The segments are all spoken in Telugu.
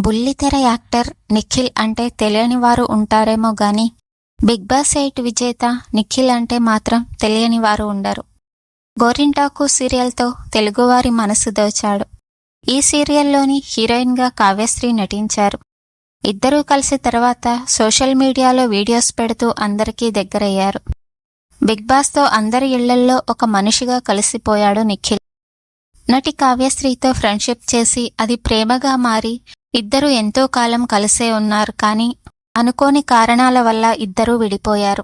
బుల్లితెర యాక్టర్ నిఖిల్ అంటే తెలియని వారు ఉంటారేమో గాని బిగ్ బాస్ 8 విజేత నిఖిల్ అంటే మాత్రం తెలియని వారు ఉండరు. గోరింటాకు సీరియల్తో తెలుగువారి మనసు దోచాడు. ఈ సీరియల్లోని హీరోయిన్గా కావ్యశ్రీ నటించారు. ఇద్దరూ కలిసి తర్వాత సోషల్ మీడియాలో వీడియోస్ పెడుతూ అందరికీ దగ్గరయ్యారు. బిగ్ బాస్తో అందరి ఇళ్లల్లో ఒక మనిషిగా కలిసిపోయాడు నిఖిల్. నటి కావ్యశ్రీతో ఫ్రెండ్షిప్ చేసి అది ప్రేమగా మారి ఇద్దరూ ఎంతో కాలం కలిసే ఉన్నారు. కానీ అనుకోని కారణాల వల్ల ఇద్దరూ విడిపోయారు.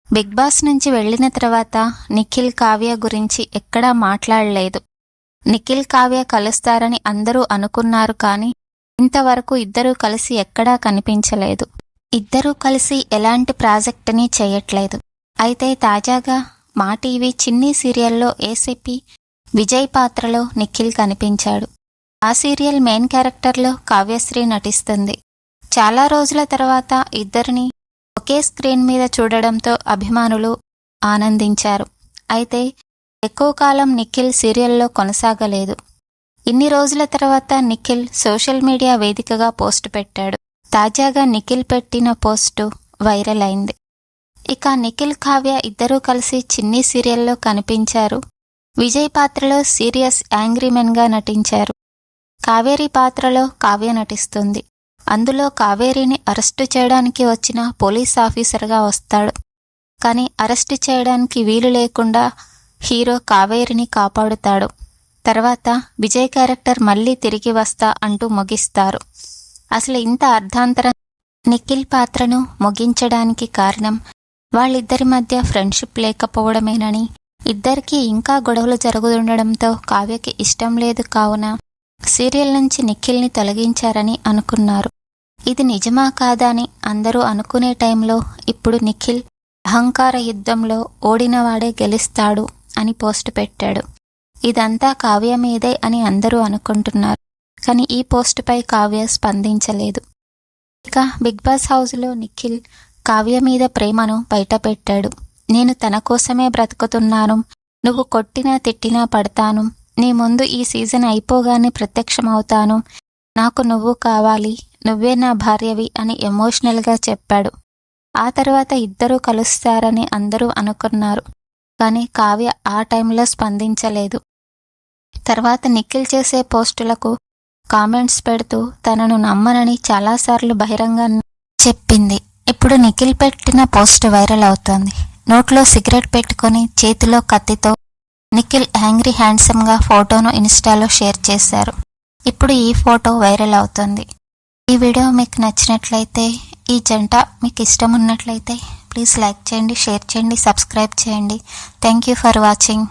బిగ్ బాస్ నుంచి వెళ్లిన తర్వాత నిఖిల్ కావ్య గురించి ఎక్కడా మాట్లాడలేదు. నిఖిల్ కావ్య కలుస్తారని అందరూ అనుకున్నారు. కానీ ఇంతవరకు ఇద్దరూ కలిసి ఎక్కడా కనిపించలేదు. ఇద్దరూ కలిసి ఎలాంటి ప్రాజెక్టుని చేయట్లేదు. అయితే తాజాగా మా టీవీ చిన్ని సీరియల్లో ఏసీపీ విజయ్ పాత్రలో నిఖిల్ కనిపించాడు. ఆ సీరియల్ మెయిన్ క్యారెక్టర్లో కావ్యశ్రీ నటిస్తుంది. చాలా రోజుల తర్వాత ఇద్దరిని ఒకే స్క్రీన్ మీద చూడడంతో అభిమానులు ఆనందించారు. అయితే ఎక్కువ కాలం నిఖిల్ సీరియల్లో కొనసాగలేదు. ఇన్ని రోజుల తర్వాత నిఖిల్ సోషల్ మీడియా వేదికగా పోస్టు పెట్టాడు. తాజాగా నిఖిల్ పెట్టిన పోస్టు వైరల్ అయింది. ఇక నిఖిల్ కావ్య ఇద్దరూ కలిసి చిన్ని సీరియల్లో కనిపించారు. విజయ్ పాత్రలో సీరియస్ యాంగ్రీమెన్గా నటించారు. కావేరి పాత్రలో కావ్య నటిస్తుంది. అందులో కావేరిని అరెస్టు చేయడానికి వచ్చిన పోలీస్ ఆఫీసర్గా వస్తాడు. కానీ అరెస్టు చేయడానికి వీలు లేకుండా హీరో కావేరిని కాపాడుతాడు. తర్వాత విజయ్ క్యారెక్టర్ మళ్ళీ తిరిగి వస్తా అంటూ ముగిస్తారు. అసలు ఇంత అర్ధాంతరం నిఖిల్ పాత్రను ముగించడానికి కారణం వాళ్ళిద్దరి మధ్య ఫ్రెండ్షిప్ లేకపోవడమేనని, ఇద్దరికీ ఇంకా గొడవలు జరుగుతుండడంతో కావ్యకి ఇష్టం లేదు కావున సీరియల్ నుంచి నిఖిల్ని తొలగించారని అనుకున్నారు. ఇది నిజమా కాదా అని అందరూ అనుకునే టైంలో ఇప్పుడు నిఖిల్ అహంకార యుద్ధంలో ఓడినవాడే గెలుస్తాడు అని పోస్టు పెట్టాడు. ఇదంతా కావ్య మీదే అని అందరూ అనుకుంటున్నారు. కానీ ఈ పోస్టుపై కావ్య స్పందించలేదు. ఇక బిగ్ బాస్ హౌస్లో నిఖిల్ కావ్య మీద ప్రేమను బయటపెట్టాడు. నేను తన కోసమే బ్రతుకుతున్నాను, నువ్వు కొట్టినా తిట్టినా పడతాను, నీ ముందు ఈ సీజన్ అయిపోగానే ప్రత్యక్షమవుతాను, నాకు నువ్వు కావాలి, నువ్వే నా భార్యవి అని ఎమోషనల్గా చెప్పాడు. ఆ తర్వాత ఇద్దరూ కలుస్తారని అందరూ అనుకున్నారు. కానీ కావ్య ఆ టైంలో స్పందించలేదు. తర్వాత నిఖిల్ చేసే పోస్టులకు కామెంట్స్ పెడుతూ తనను నమ్మనని చాలాసార్లు బహిరంగంగా చెప్పింది. ఇప్పుడు నిఖిల్ పెట్టిన పోస్ట్ వైరల్ అవుతోంది. నోట్లో సిగరెట్ పెట్టుకొని చేతిలో కత్తితో నిఖిల్ యాంగ్రీ హ్యాండ్సమ్గా ఫోటోను ఇన్స్టాలో షేర్ చేశారు. ఇప్పుడు ఈ ఫోటో వైరల్ అవుతుంది. ఈ వీడియో మీకు నచ్చినట్లయితే, ఈ జంట మీకు ఇష్టం ఉన్నట్లయితే ప్లీజ్ లైక్ చేయండి, షేర్ చేయండి, సబ్స్క్రైబ్ చేయండి. Thank you for watching.